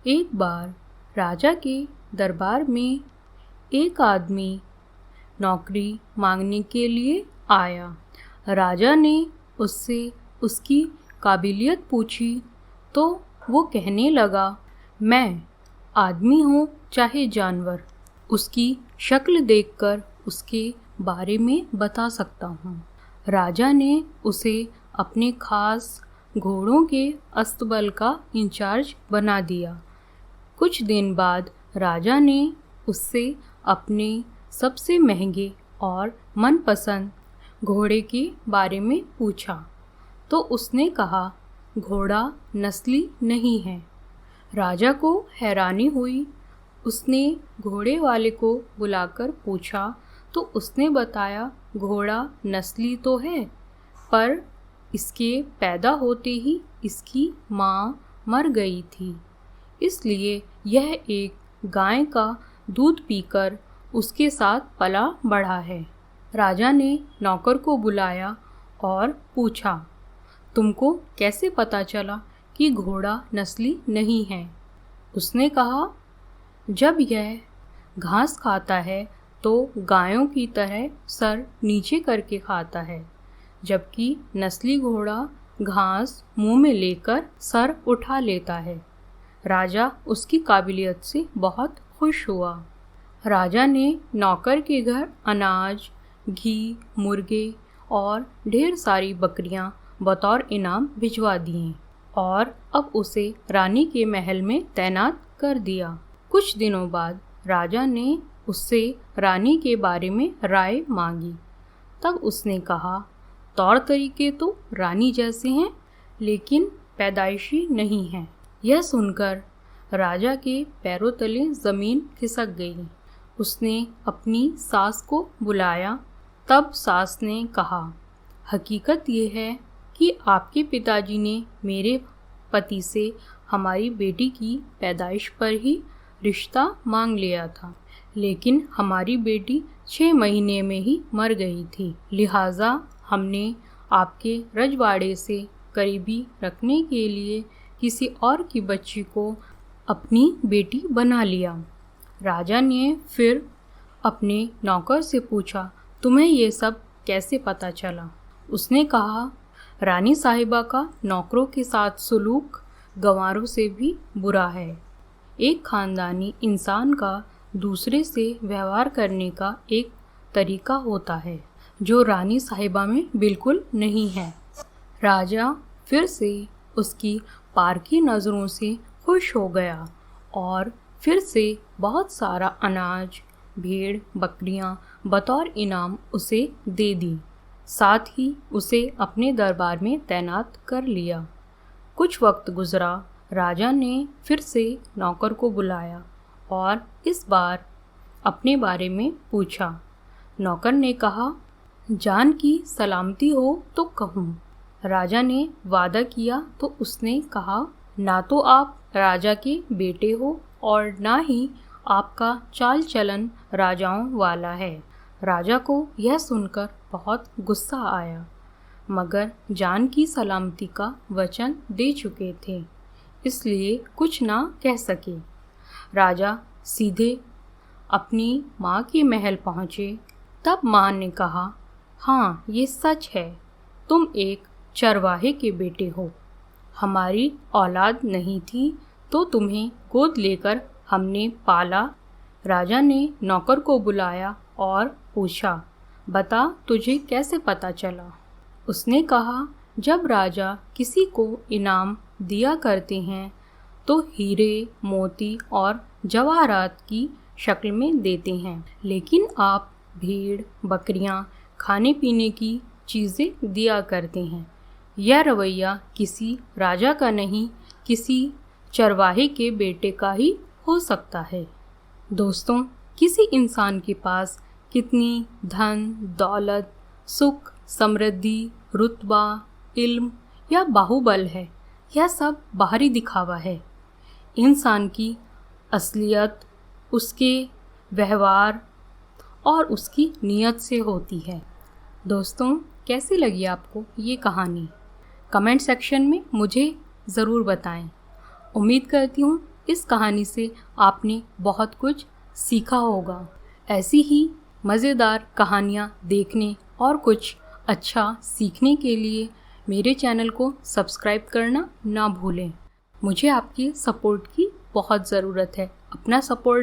एक बार राजा के दरबार में एक आदमी नौकरी मांगने के लिए आया। राजा ने उससे उसकी काबिलियत पूछी तो वो कहने लगा, मैं आदमी हूँ चाहे जानवर, उसकी शक्ल देखकर उसके बारे में बता सकता हूँ। राजा ने उसे अपने खास घोड़ों के अस्तबल का इंचार्ज बना दिया। कुछ दिन बाद राजा ने उससे अपने सबसे महंगे और मनपसंद घोड़े के बारे में पूछा तो उसने कहा, घोड़ा नस्ली नहीं है। राजा को हैरानी हुई। उसने घोड़े वाले को बुलाकर पूछा तो उसने बताया, घोड़ा नस्ली तो है, पर इसके पैदा होते ही इसकी माँ मर गई थी, इसलिए यह एक गाय का दूध पीकर उसके साथ पला बढ़ा है। राजा ने नौकर को बुलाया और पूछा, तुमको कैसे पता चला कि घोड़ा नस्ली नहीं है? उसने कहा, जब यह घास खाता है तो गायों की तरह सर नीचे करके खाता है, जबकि नस्ली घोड़ा घास मुंह में लेकर सर उठा लेता है। राजा उसकी काबिलियत से बहुत खुश हुआ। राजा ने नौकर के घर अनाज, घी, मुर्गे और ढेर सारी बकरियां बतौर इनाम भिजवा दिए और अब उसे रानी के महल में तैनात कर दिया। कुछ दिनों बाद राजा ने उससे रानी के बारे में राय मांगी। तब उसने कहा, तौर तरीके तो रानी जैसे हैं, लेकिन पैदाइशी नहीं हैं। यह सुनकर राजा के पैरों तले ज़मीन खिसक गई। उसने अपनी सास को बुलाया। तब सास ने कहा, हकीकत ये है कि आपके पिताजी ने मेरे पति से हमारी बेटी की पैदाइश पर ही रिश्ता मांग लिया था, लेकिन हमारी बेटी 6 महीने में ही मर गई थी। लिहाजा हमने आपके रजवाड़े से करीबी रखने के लिए किसी और की बच्ची को अपनी बेटी बना लिया। राजा ने फिर अपने नौकर से पूछा, तुम्हें ये सब कैसे पता चला? उसने कहा, रानी साहिबा का नौकरों के साथ सुलूक गंवारों से भी बुरा है। एक खानदानी इंसान का दूसरे से व्यवहार करने का एक तरीका होता है जो रानी साहिबा में बिल्कुल नहीं है। राजा फिर से उसकी पारखी नज़रों से खुश हो गया और फिर से बहुत सारा अनाज, भेड़, बकरियां बतौर इनाम उसे दे दी। साथ ही उसे अपने दरबार में तैनात कर लिया। कुछ वक्त गुजरा। राजा ने फिर से नौकर को बुलाया और इस बार अपने बारे में पूछा। नौकर ने कहा, जान की सलामती हो तो कहूँ। राजा ने वादा किया तो उसने कहा, ना तो आप राजा के बेटे हो और ना ही आपका चाल चलन राजाओं वाला है। राजा को यह सुनकर बहुत गुस्सा आया, मगर जान की सलामती का वचन दे चुके थे, इसलिए कुछ ना कह सके। राजा सीधे अपनी माँ के महल पहुँचे। तब माँ ने कहा, हाँ, ये सच है, तुम एक चरवाहे के बेटे हो। हमारी औलाद नहीं थी तो तुम्हें गोद लेकर हमने पाला। राजा ने नौकर को बुलाया और पूछा, बता तुझे कैसे पता चला? उसने कहा, जब राजा किसी को इनाम दिया करते हैं तो हीरे, मोती और जवाहरात की शक्ल में देते हैं, लेकिन आप भेड़, बकरियां, खाने पीने की चीज़ें दिया करते हैं। यह रवैया किसी राजा का नहीं, किसी चरवाहे के बेटे का ही हो सकता है। दोस्तों, किसी इंसान के पास कितनी धन, दौलत, सुख, समृद्धि, रुतबा, इल्म या बाहुबल है, यह सब बाहरी दिखावा है। इंसान की असलियत उसके व्यवहार और उसकी नीयत से होती है। दोस्तों, कैसी लगी आपको ये कहानी? कमेंट सेक्शन में मुझे ज़रूर बताएं। उम्मीद करती हूँ इस कहानी से आपने बहुत कुछ सीखा होगा। ऐसी ही मज़ेदार कहानियाँ देखने और कुछ अच्छा सीखने के लिए मेरे चैनल को सब्सक्राइब करना ना भूलें। मुझे आपकी सपोर्ट की बहुत ज़रूरत है। अपना सपोर्ट